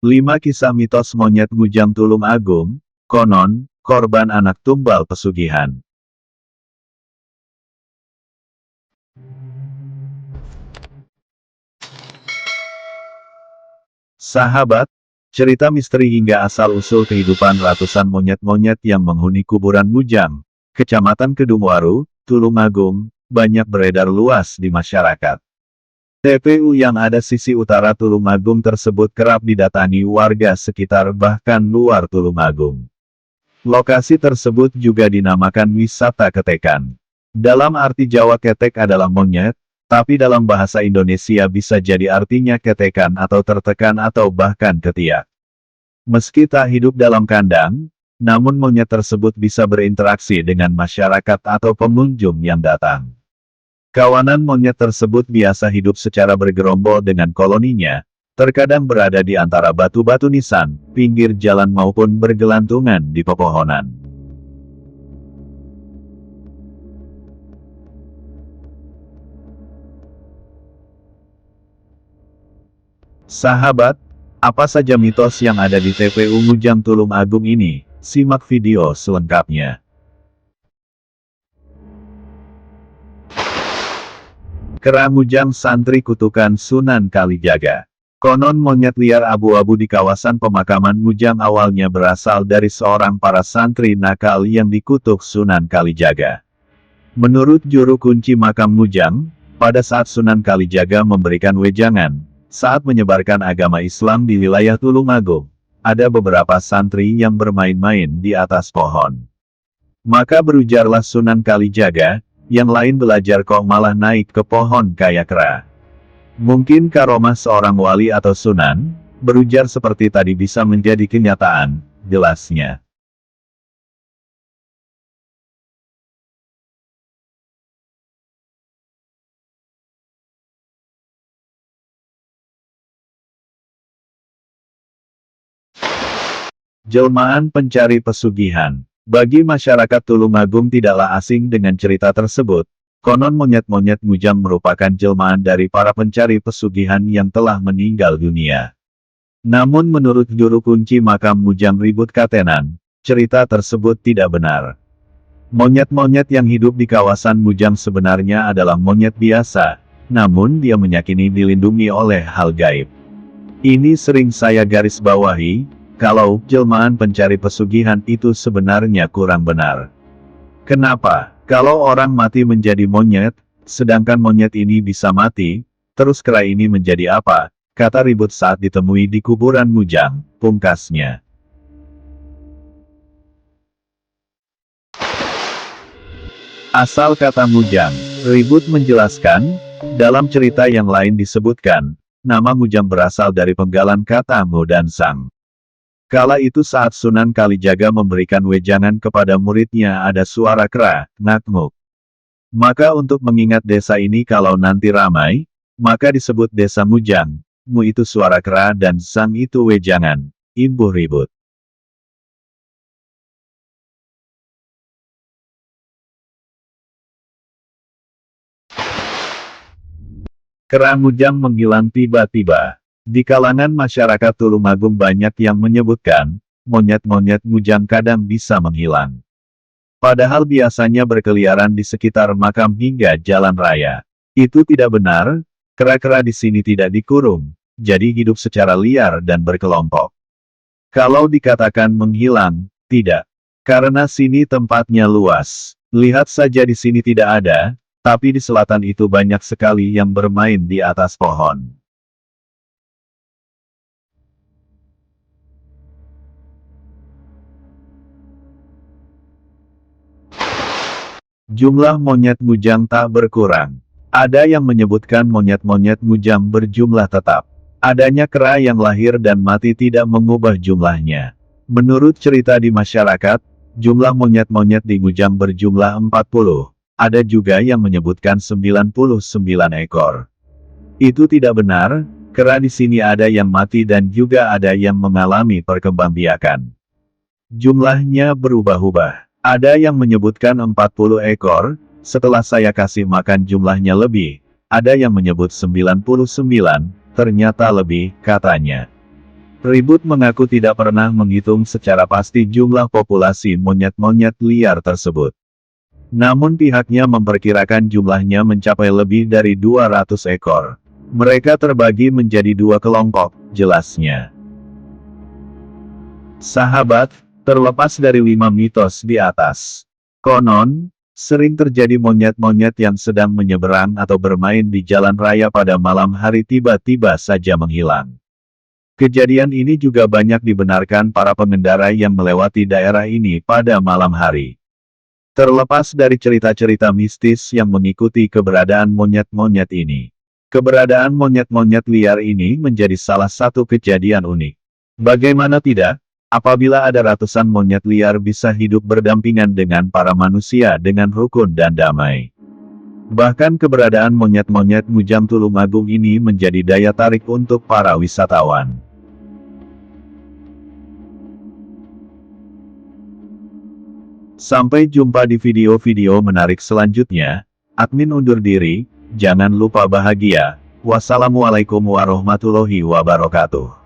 5 kisah mitos monyet Ngujang Tulung Agung, konon, korban anak tumbal pesugihan. Sahabat, cerita misteri hingga asal-usul kehidupan ratusan monyet-monyet yang menghuni kuburan Ngujang, Kecamatan Kedungwaru, Tulung Agung, banyak beredar luas di masyarakat. TPU yang ada sisi utara Tulung Agung tersebut kerap didatangi warga sekitar bahkan luar Tulung Agung. Lokasi tersebut juga dinamakan wisata ketekan. Dalam arti Jawa ketek adalah monyet, tapi dalam bahasa Indonesia bisa jadi artinya ketekan atau tertekan atau bahkan ketiak. Meski tak hidup dalam kandang, namun monyet tersebut bisa berinteraksi dengan masyarakat atau pengunjung yang datang. Kawanan monyet tersebut biasa hidup secara bergerombol dengan koloninya, terkadang berada di antara batu-batu nisan, pinggir jalan maupun bergelantungan di pepohonan. Sahabat, apa saja mitos yang ada di TPU Ngujang Tulung Agung ini? Simak video selengkapnya. Kera Ngujang santri kutukan Sunan Kalijaga. Konon monyet liar abu-abu di kawasan pemakaman Ngujang awalnya berasal dari seorang para santri nakal yang dikutuk Sunan Kalijaga. Menurut juru kunci makam Ngujang, pada saat Sunan Kalijaga memberikan wejangan, saat menyebarkan agama Islam di wilayah Tulung Agung, ada beberapa santri yang bermain-main di atas pohon. Maka berujarlah Sunan Kalijaga, yang lain belajar kok malah naik ke pohon kayak kera. Mungkin karomah seorang wali atau sunan, berujar seperti tadi bisa menjadi kenyataan, jelasnya. Jelmaan pencari pesugihan. Bagi masyarakat Tulung Agung tidaklah asing dengan cerita tersebut. Konon monyet-monyet Ngujang merupakan jelmaan dari para pencari pesugihan yang telah meninggal dunia. Namun menurut juru kunci makam Ngujang Ribut Katenan, cerita tersebut tidak benar. Monyet-monyet yang hidup di kawasan Ngujang sebenarnya adalah monyet biasa, namun dia meyakini dilindungi oleh hal gaib. Ini sering saya garis bawahi, kalau jelmaan pencari pesugihan itu sebenarnya kurang benar. Kenapa? Kalau orang mati menjadi monyet, sedangkan monyet ini bisa mati, terus kera ini menjadi apa? Kata Ribut saat ditemui di kuburan Ngujang, pungkasnya. Asal kata Ngujang, Ribut menjelaskan, dalam cerita yang lain disebutkan, nama Ngujang berasal dari penggalan kata Ngo dan Sang. Kala itu saat Sunan Kalijaga memberikan wejangan kepada muridnya ada suara kera, ngak-nguk. Maka untuk mengingat desa ini kalau nanti ramai, maka disebut desa Ngujang. Ngu itu suara kera dan Sang itu wejangan, imbuh Ribut. Kera Ngujang menghilang tiba-tiba. Di kalangan masyarakat Tulung Agung banyak yang menyebutkan, monyet-monyet Ngujang kadang bisa menghilang. Padahal biasanya berkeliaran di sekitar makam hingga jalan raya. Itu tidak benar, kera-kera di sini tidak dikurung, jadi hidup secara liar dan berkelompok. Kalau dikatakan menghilang, tidak. Karena sini tempatnya luas. Lihat saja di sini tidak ada, tapi di selatan itu banyak sekali yang bermain di atas pohon. Jumlah monyet Ngujang tak berkurang. Ada yang menyebutkan monyet-monyet Ngujang berjumlah tetap. Adanya kera yang lahir dan mati tidak mengubah jumlahnya. Menurut cerita di masyarakat, jumlah monyet-monyet di Ngujang berjumlah 40. Ada juga yang menyebutkan 99 ekor. Itu tidak benar, kera di sini ada yang mati dan juga ada yang mengalami perkembangbiakan. Jumlahnya berubah-ubah. Ada yang menyebutkan 40 ekor, setelah saya kasih makan jumlahnya lebih. Ada yang menyebut 99, ternyata lebih, katanya. Ribut mengaku tidak pernah menghitung secara pasti jumlah populasi monyet-monyet liar tersebut. Namun pihaknya memperkirakan jumlahnya mencapai lebih dari 200 ekor. Mereka terbagi menjadi dua kelompok, jelasnya. Sahabat, terlepas dari 5 mitos di atas. Konon, sering terjadi monyet-monyet yang sedang menyeberang atau bermain di jalan raya pada malam hari tiba-tiba saja menghilang. Kejadian ini juga banyak dibenarkan para pengendara yang melewati daerah ini pada malam hari. Terlepas dari cerita-cerita mistis yang mengikuti keberadaan monyet-monyet ini, keberadaan monyet-monyet liar ini menjadi salah satu kejadian unik. Bagaimana tidak, apabila ada ratusan monyet liar bisa hidup berdampingan dengan para manusia dengan rukun dan damai. Bahkan keberadaan monyet-monyet Mujang Tulungagung ini menjadi daya tarik untuk para wisatawan. Sampai jumpa di video-video menarik selanjutnya. Admin undur diri, jangan lupa bahagia. Wassalamualaikum warahmatullahi wabarakatuh.